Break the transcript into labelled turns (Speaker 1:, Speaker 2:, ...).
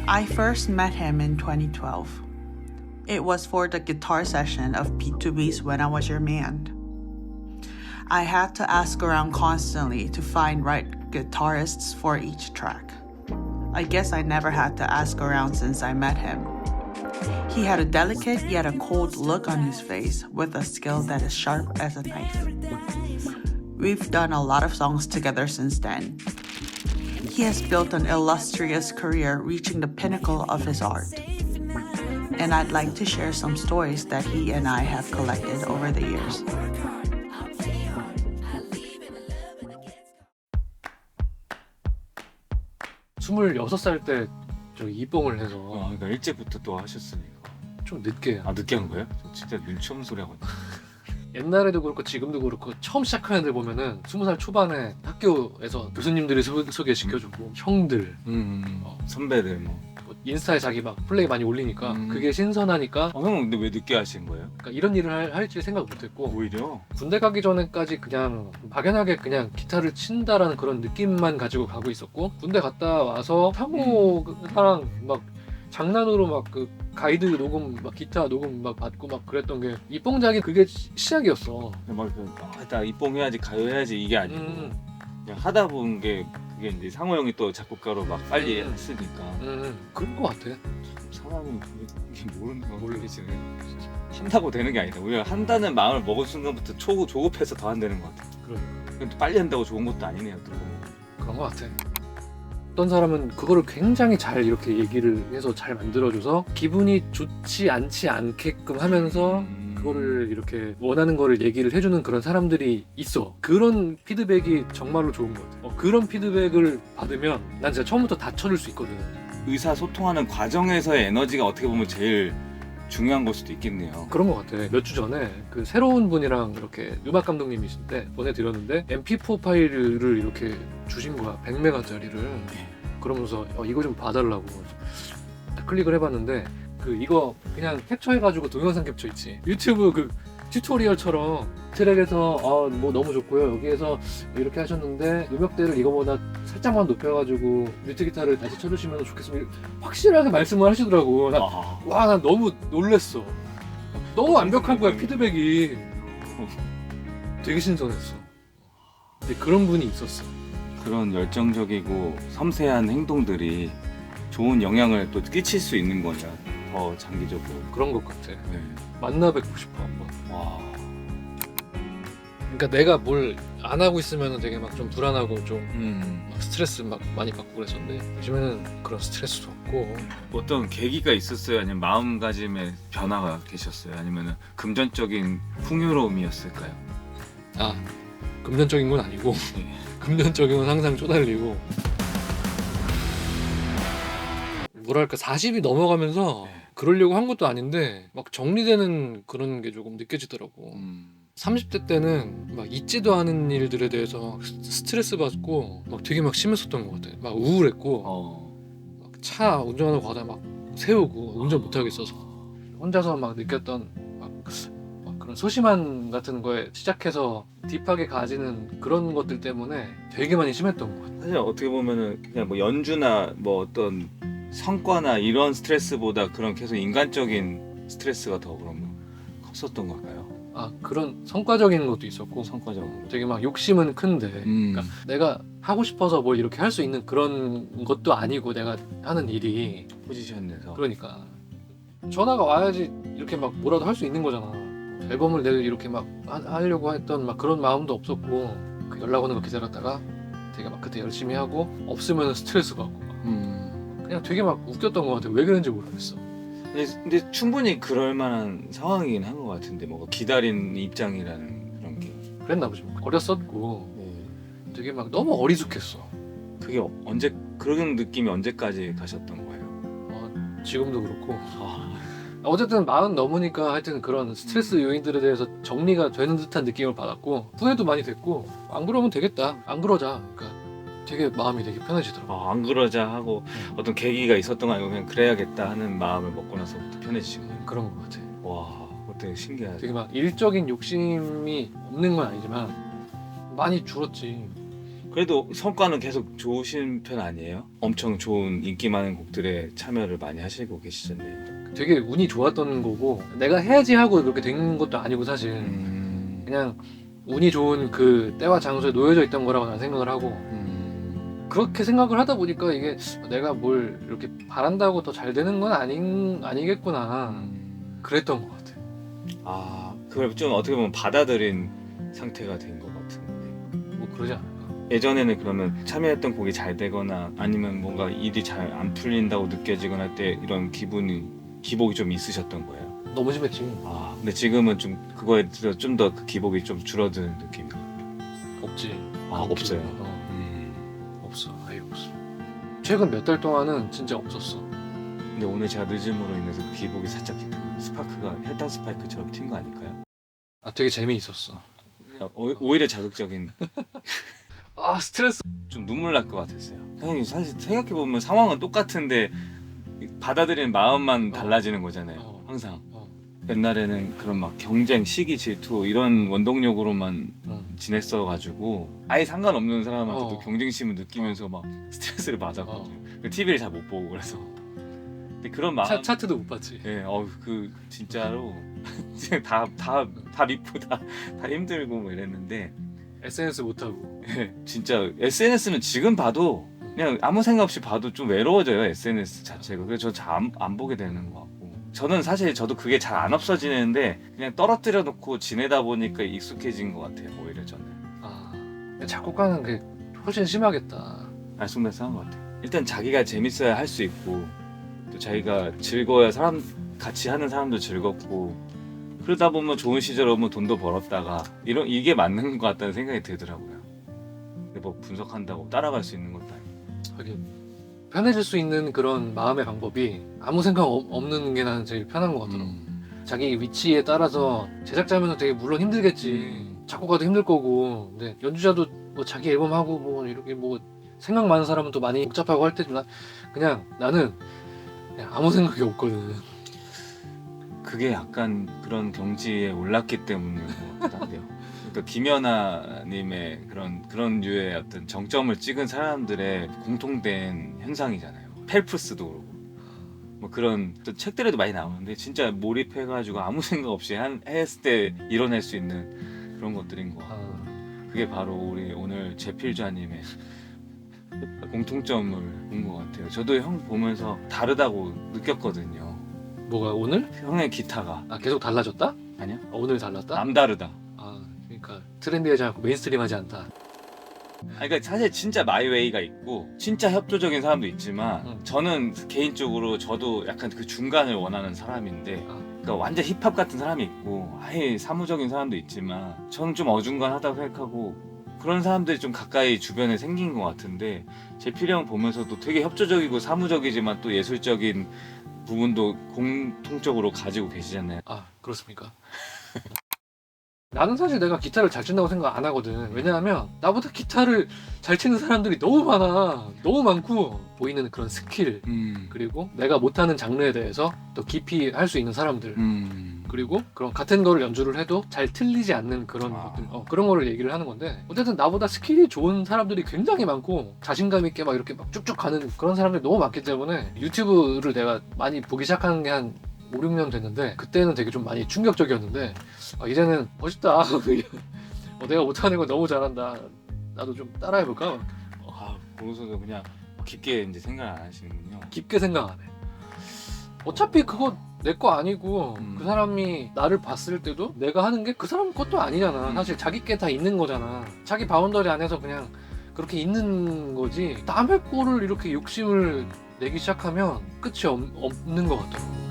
Speaker 1: I first met him in 2012. It was for the guitar session of B2B's When I Was Your Man. I had to ask around constantly to find right guitarists for each track. I guess I never had to ask around since I met him. He had a delicate yet a cold look on his face with a skill that is sharp as a knife. We've done a lot of songs together since then. He has built an illustrious career reaching the pinnacle of his art. And I'd like to share some stories that he and I have collected over the years.
Speaker 2: 스물여섯 살 때 저 이봉을 해서
Speaker 3: 그러니까 일찍부터 또 하셨으니까.
Speaker 2: 좀 늦게
Speaker 3: 늦게 한 거예요? 저 진짜 눈치 없는 소리 하거든요.
Speaker 2: 옛날에도 그렇고 지금도 그렇고 처음 시작하는 애들 보면은 20살 초반에 학교에서 교수님들이 소개시켜주고 형들
Speaker 3: 선배들 뭐
Speaker 2: 인스타에 자기 막 플레이 많이 올리니까 그게 신선하니까
Speaker 3: 형 근데 왜 늦게 하신 거예요?
Speaker 2: 그러니까 이런 일을 할지 생각 못했고
Speaker 3: 오히려?
Speaker 2: 군대 가기 전에까지 그냥 막연하게 그냥 기타를 친다라는 그런 느낌만 가지고 가고 있었고 군대 갔다 와서 상호랑 막 장난으로 막 그 가이드 녹음 막 기타 녹음 막 받고 막 그랬던 게 이뽕작이 그게 시작이었어.
Speaker 3: 나 입봉해야지 가요해야지 이게 아니고 그냥 하다 본 게 그게 이제 상호 형이 또 작곡가로 막 빨리 했으니까
Speaker 2: 그런 거 같아.
Speaker 3: 사람이 이게 모르는 거 모르겠지. 한다고 되는 게 아니다. 우리가 한다는 마음을 먹은 순간부터 조급해서 더 안 되는 것 같아.
Speaker 2: 그러니까
Speaker 3: 또 빨리 한다고 좋은 것도 아니네요. 또
Speaker 2: 그런 거 같아. 어떤 사람은 그거를 굉장히 잘 이렇게 얘기를 해서 잘 만들어줘서 기분이 좋지 않지 않게끔 하면서 그거를 이렇게 원하는 거를 얘기를 해주는 그런 사람들이 있어. 그런 피드백이 정말로 좋은 것 같아. 그런 피드백을 받으면 난 진짜 처음부터 다 쳐줄 수 있거든.
Speaker 3: 의사소통하는 과정에서의 에너지가 어떻게 보면 제일 중요한 걸 수도 있겠네요.
Speaker 2: 그런 것 같아. 몇 주 전에 그 새로운 분이랑 이렇게 음악 감독님이신데 보내드렸는데 MP4 파일을 이렇게 주신 거야. 100메가짜리를. 그러면서 이거 좀 봐달라고 클릭을 해봤는데 이거 그냥 캡처해가지고 동영상 캡처 있지. 유튜브 그 튜토리얼처럼 트랙에서 뭐 너무 좋고요. 여기에서 이렇게 하셨는데 음역대를 이거보다 살짝만 높여가지고 뮤트 기타를 다시 쳐주시면 좋겠습니다. 확실하게 말씀을 하시더라고. 난 너무 놀랬어. 너무 완벽한 거야 피드백이. 되게 신선했어. 근데 그런 분이 있었어.
Speaker 3: 그런 열정적이고 섬세한 행동들이 좋은 영향을 또 끼칠 수 있는 거냐. 더 장기적으로
Speaker 2: 그런 것 같아.
Speaker 3: 네.
Speaker 2: 만나 뵙고 싶어 한번.
Speaker 3: 와.
Speaker 2: 그러니까 내가 뭘 안 하고 있으면 되게 막 좀 불안하고 좀 막 스트레스 막 많이 받고 그랬었는데 요즘에는 그런 스트레스도 없고.
Speaker 3: 어떤 계기가 있었어요? 아니면 마음가짐의 변화가 계셨어요? 아니면 금전적인 풍요로움이었을까요?
Speaker 2: 금전적인 건 아니고 금전적인 건 항상 쪼달리고 뭐랄까 40이 넘어가면서 그러려고 한 것도 아닌데 막 정리되는 그런 게 조금 느껴지더라고. 30대 때는 막 잊지도 않은 일들에 대해서 스트레스 받고 막 되게 막 심했었던 것 같아. 막 우울했고 막 차 운전하고 가다 막 세우고 운전 못하겠어서 혼자서 막 느꼈던 막 그런 소심한 같은 거에 시작해서 딥하게 가지는 그런 것들 때문에 되게 많이 심했던 것 같아.
Speaker 3: 사실 어떻게 보면은 그냥 뭐 연주나 뭐 어떤 성과나 이런 스트레스보다 그런 계속 인간적인 스트레스가 더 그러면 컸었던 걸까요?
Speaker 2: 그런 성과적인 것도 있었고
Speaker 3: 성과적으로
Speaker 2: 되게 막 욕심은 큰데 그러니까 내가 하고 싶어서 뭘 이렇게 할 수 있는 그런 것도 아니고 내가 하는 일이
Speaker 3: 포지션에서
Speaker 2: 그러니까 전화가 와야지 이렇게 막 뭐라도 할 수 있는 거잖아. 앨범을 내가 이렇게 막 하려고 했던 막 그런 마음도 없었고 그 연락 오는 거 기다렸다가 되게 막 그때 열심히 하고 없으면 스트레스 받고 그냥 되게 막 웃겼던 것 같아. 왜 그런지 모르겠어.
Speaker 3: 근데 충분히 그럴 만한 상황이긴 한 것 같은데 뭐 기다린 입장이라는 그런 게
Speaker 2: 그랬나 보지. 어렸었고 되게 막 너무 어리숙했어.
Speaker 3: 그게 그런 느낌이 언제까지 가셨던 거예요?
Speaker 2: 지금도 그렇고 어쨌든 40 넘으니까 하여튼 그런 스트레스 요인들에 대해서 정리가 되는 듯한 느낌을 받았고 후회도 많이 됐고 안 그러면 되겠다. 안 그러자. 그러니까 되게 마음이 되게 편해지더라고.
Speaker 3: 안 그러자 하고 어떤 계기가 있었던 거 아니고 그냥 그래야겠다 하는 마음을 먹고 나서부터 편해지신 거예요?
Speaker 2: 그런 것 같아.
Speaker 3: 와, 되게 신기하다.
Speaker 2: 되게 막 일적인 욕심이 없는 건 아니지만 많이 줄었지.
Speaker 3: 그래도 성과는 계속 좋으신 편 아니에요? 엄청 좋은 인기 많은 곡들에 참여를 많이 하시고 계시잖아요.
Speaker 2: 되게 운이 좋았던 거고 내가 해야지 하고 그렇게 된 것도 아니고 사실 그냥 운이 좋은 그 때와 장소에 놓여져 있던 거라고 난 생각을 하고 그렇게 생각을 하다 보니까 이게 내가 뭘 이렇게 바란다고 더 잘 되는 건 아니겠구나 그랬던 것 같아.
Speaker 3: 아, 그걸 좀 어떻게 보면 받아들인 상태가 된 것 같은데.
Speaker 2: 뭐 그러지 않을까?
Speaker 3: 예전에는 그러면 참여했던 곡이 잘 되거나 아니면 뭔가 일이 잘 안 풀린다고 느껴지거나 할 때 이런 기복이 좀 있으셨던 거예요?
Speaker 2: 너무 심했지.
Speaker 3: 아, 근데 지금은 좀 그거에 좀 더 그 기복이 좀 줄어드는 느낌이에요.
Speaker 2: 없지.
Speaker 3: 아, 없어요.
Speaker 2: 없어. 아예 없어. 최근 몇 달 동안은 진짜 없었어.
Speaker 3: 근데 오늘 제가 늦음으로 인해서 그 기복이 살짝 스파크가 혈당 스파이크처럼 튄 거 아닐까요?
Speaker 2: 아 되게 재미있었어.
Speaker 3: 그냥 오히려 자극적인.
Speaker 2: 아 스트레스.
Speaker 3: 좀 눈물 날 것 같았어요. 선생님 사실 생각해보면 상황은 똑같은데 받아들이는 마음만 달라지는 거잖아요. 항상. 옛날에는 그런 막 경쟁, 시기, 질투 이런 원동력으로만 지냈어가지고 아예 상관없는 사람한테도 경쟁심을 느끼면서 막 스트레스를 받았거든요. TV를 잘 못 보고 그래서. 근데 그런 마음.
Speaker 2: 차트도 못 봤지.
Speaker 3: 예, 그 진짜로 다 미프 다 힘들고 뭐 이랬는데.
Speaker 2: SNS 못 하고.
Speaker 3: 예, 진짜 SNS는 지금 봐도 그냥 아무 생각 없이 봐도 좀 외로워져요. SNS 자체가. 그래서 저 잘 안 보게 되는 것 같고. 저는 사실 저도 그게 잘 안 없어지는데 그냥 떨어뜨려 놓고 지내다 보니까 익숙해진 것 같아요. 오히려 저는.
Speaker 2: 아 작곡가는 그게 훨씬 심하겠다.
Speaker 3: 알쏭달쏭한 것 같아요. 일단 자기가 재밌어야 할 수 있고 또 자기가 즐거워야 같이 하는 사람도 즐겁고 그러다 보면 좋은 시절 오면 돈도 벌었다가 이게 맞는 것 같다는 생각이 들더라고요. 근데 뭐 분석한다고 따라갈 수 있는 것도 아니고.
Speaker 2: 하긴 편해질 수 있는 그런 마음의 방법이 아무 생각 없는 게 나는 제일 편한 것 같더라고. 자기 위치에 따라서 제작자면 되게 물론 힘들겠지. 작곡가도 힘들 거고, 근데 연주자도 뭐 자기 앨범 하고 뭐 이렇게 뭐 생각 많은 사람은 또 많이 복잡하고 할 때도 나는 그냥 아무 생각이 없거든.
Speaker 3: 그게 약간 그런 경지에 올랐기 때문인 것 같아요. 그러니까 김연아님의 그런 류의 어떤 정점을 찍은 사람들의 공통된 현상이잖아요. 펠프스도 그렇고 뭐 그런 또 책들에도 많이 나오는데 진짜 몰입해가지고 아무 생각 없이 했을 때 이뤄낼 수 있는 그런 것들인 것 같고 그게 바로 우리 오늘 제필자님의 공통점을 본 것 같아요. 저도 형 보면서 다르다고 느꼈거든요.
Speaker 2: 뭐가 오늘?
Speaker 3: 형의 기타가.
Speaker 2: 아 계속 달라졌다?
Speaker 3: 아니요.
Speaker 2: 오늘 달랐다?
Speaker 3: 남다르다.
Speaker 2: 아 그러니까 트렌디하지 않고 메인스트림하지 않다.
Speaker 3: 그러니까 사실 진짜 마이웨이가 있고 진짜 협조적인 사람도 있지만 저는 개인적으로 저도 약간 그 중간을 원하는 사람인데 그러니까 완전 힙합 같은 사람이 있고 아예 사무적인 사람도 있지만 저는 좀 어중간하다고 생각하고 그런 사람들이 좀 가까이 주변에 생긴 것 같은데 제필이 형 보면서도 되게 협조적이고 사무적이지만 또 예술적인 부분도 공통적으로 가지고 계시잖아요.
Speaker 2: 아 그렇습니까? 나는 사실 내가 기타를 잘 친다고 생각 안 하거든. 왜냐하면 나보다 기타를 잘 치는 사람들이 너무 많아. 너무 많고 보이는 그런 스킬 그리고 내가 못하는 장르에 대해서 또 깊이 할 수 있는 사람들 그리고 그런 같은 거를 연주를 해도 잘 틀리지 않는 그런 것들 그런 거를 얘기를 하는 건데 어쨌든 나보다 스킬이 좋은 사람들이 굉장히 많고 자신감 있게 막 이렇게 막 쭉쭉 가는 그런 사람들이 너무 많기 때문에 유튜브를 내가 많이 보기 시작한 게 한 5, 6년 됐는데 그때는 되게 좀 많이 충격적이었는데 이제는 멋있다. 내가 못하는 거 너무 잘한다. 나도 좀 따라해볼까?
Speaker 3: 보고서도 그냥 깊게 이제 생각 안 하시는군요.
Speaker 2: 깊게 생각 안 해. 어차피 그거 내 거 아니고 그 사람이 나를 봤을 때도 내가 하는 게 그 사람 것도 아니잖아. 사실 자기 게 다 있는 거잖아. 자기 바운더리 안에서 그냥 그렇게 있는 거지 남의 거를 이렇게 욕심을 내기 시작하면 끝이 없는 것 같아.